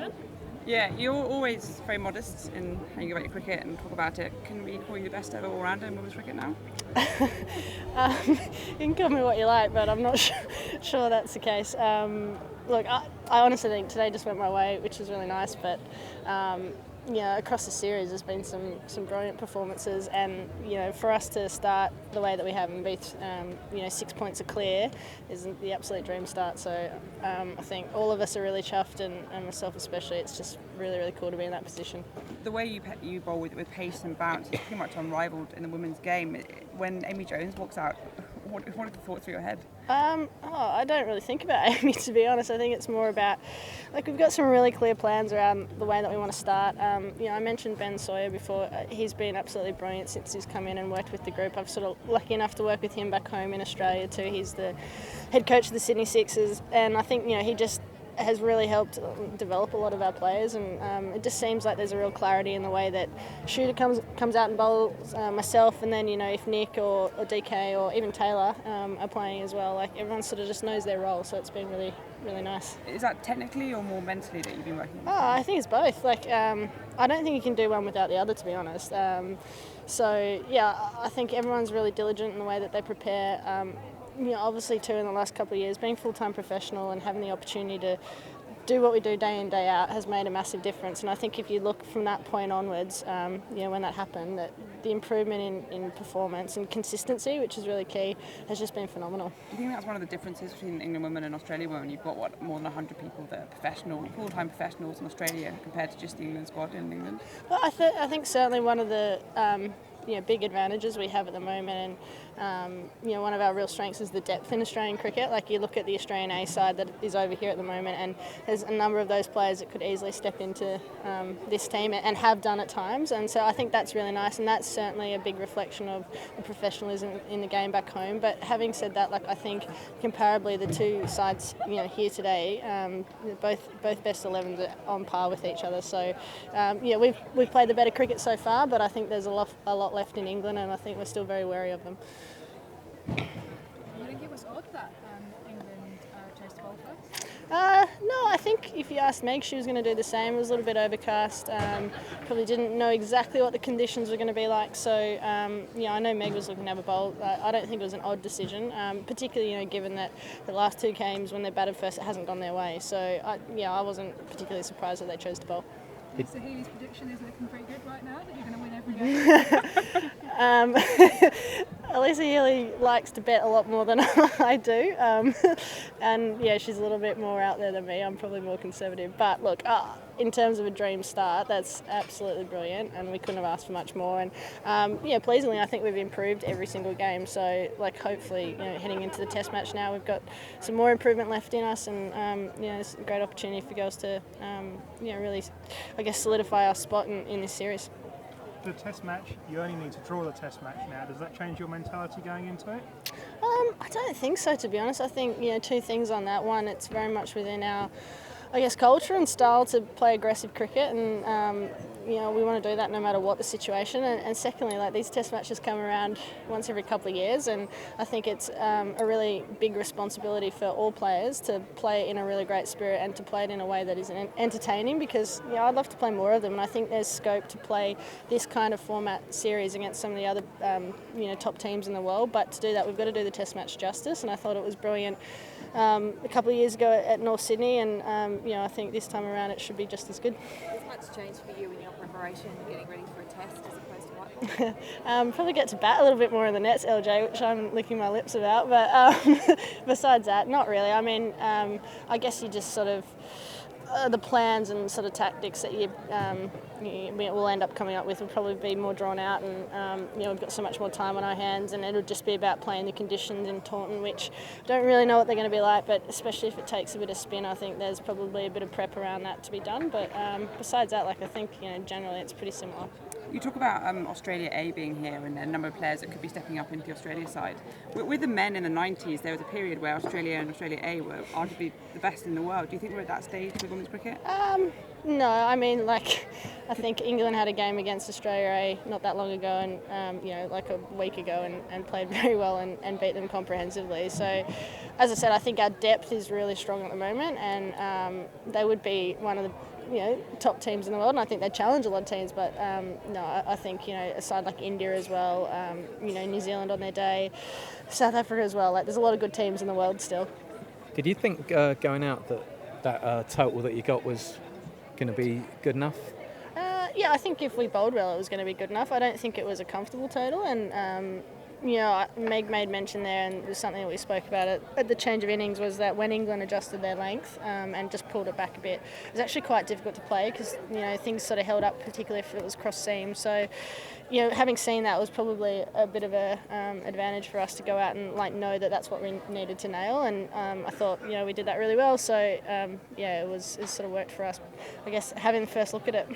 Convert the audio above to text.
question? Yeah, you're always very modest in how you go about your cricket and talk about it. Can we call you the best ever all-rounder in women's cricket now? You can call me what you like, but I'm not sure that's the case. Look, I honestly think today just went my way, which was really nice, but across the series there's been some brilliant performances, and for us to start the way that we have and be 6 points are clear is the absolute dream start. So I think all of us are really chuffed, and myself especially. It's just really, really cool to be in that position. The way you bowl with pace and bounce is pretty much unrivaled in the women's game. When Amy Jones walks out, what are the thoughts through your head? I don't really think about Amy, to be honest. I think it's more about, we've got some really clear plans around the way that we want to start. I mentioned Ben Sawyer before. He's been absolutely brilliant since he's come in and worked with the group. I've sort of lucky enough to work with him back home in Australia too. He's the head coach of the Sydney Sixers, and I think he just has really helped develop a lot of our players, and it just seems like there's a real clarity in the way that Shooter comes out and bowls, myself, and then if Nick or DK or even Taylor are playing as well, everyone sort of just knows their role, so it's been really, really nice. Is that technically or more mentally that you've been working with? I think it's both. I don't think you can do one without the other, to be honest. I think everyone's really diligent in the way that they prepare. Obviously too, in the last couple of years, being full-time professional and having the opportunity to do what we do day in, day out has made a massive difference. And I think if you look from that point onwards, when that happened, that the improvement in performance and consistency, which is really key, has just been phenomenal. Do you think that's one of the differences between England women and Australia women? You've got, more than 100 people that are professional, full-time professionals in Australia compared to just the England squad in England? Well, I think certainly one of the big advantages we have at the moment, and one of our real strengths is the depth in Australian cricket. You look at the Australian A side that is over here at the moment, and there's a number of those players that could easily step into this team and have done at times, and so I think that's really nice, and that's certainly a big reflection of the professionalism in the game back home. But having said that, I think comparably the two sides here today, both best 11s are on par with each other. So we've played the better cricket so far, but I think there's a lot left in England, and I think we're still very wary of them. You think it was odd that England chose to bowl first? No, I think if you asked Meg, she was going to do the same. It was a little bit overcast. Probably didn't know exactly what the conditions were going to be like. So, I know Meg was looking to have a bowl. I don't think it was an odd decision, particularly, given that the last two games when they batted first, it hasn't gone their way. So, I wasn't particularly surprised that they chose to bowl. So Healy's prediction is looking pretty good right now, that you're going to win every game. Ellyse Healy likes to bet a lot more than I do, and she's a little bit more out there than me. I'm probably more conservative, but look, in terms of a dream start, that's absolutely brilliant, and we couldn't have asked for much more. And pleasingly, I think we've improved every single game. So, hopefully, heading into the Test match now, we've got some more improvement left in us, and it's a great opportunity for girls to, really, I guess, solidify our spot in this series. The Test match, you only need to draw the Test match now. Does that change your mentality going into it? I don't think so, to be honest. I think two things on that. One, it's very much within our, culture and style to play aggressive cricket, and we want to do that no matter what the situation. And secondly, these Test matches come around once every couple of years, and I think it's a really big responsibility for all players to play in a really great spirit and to play it in a way that is entertaining, because I'd love to play more of them, and I think there's scope to play this kind of format series against some of the other top teams in the world. But to do that, we've got to do the Test match justice, and I thought it was brilliant a couple of years ago at North Sydney, and I think this time around it should be just as good. Has much changed for you in your preparation, getting ready for a Test as opposed to white ball? Probably get to bat a little bit more in the nets, LJ, which I'm licking my lips about, but besides that, not really. I guess you just sort of the plans and sort of tactics that you will end up coming up with will probably be more drawn out, and we've got so much more time on our hands, and it'll just be about playing the conditions in Taunton, which I don't really know what they're going to be like, but especially if it takes a bit of spin, I think there's probably a bit of prep around that to be done. But besides that, I think generally it's pretty similar. You talk about Australia A being here and a number of players that could be stepping up into the Australia side. With the men in the 90s, there was a period where Australia and Australia A were arguably the best in the world. Do you think we're at that stage with women's cricket? No, I think England had a game against Australia A not that long ago, and a week ago, and played very well and beat them comprehensively. So, as I said, I think our depth is really strong at the moment, and they would be one of the top teams in the world, and I think they challenge a lot of teams. But no, I think a side like India as well, New Zealand on their day, South Africa as well. Like there's a lot of good teams in the world still. Did you think going out that total that you got was going to be good enough? Yeah, I think if we bowled well, it was going to be good enough. I don't think it was a comfortable total, and Meg made mention there, and it was something that we spoke about at the change of innings, was that when England adjusted their length and just pulled it back a bit, it was actually quite difficult to play because things sort of held up, particularly if it was cross seam. So having seen that was probably a bit of a advantage for us to go out and know that that's what we needed to nail, and I thought we did that really well. So it sort of worked for us, I guess, having the first look at it.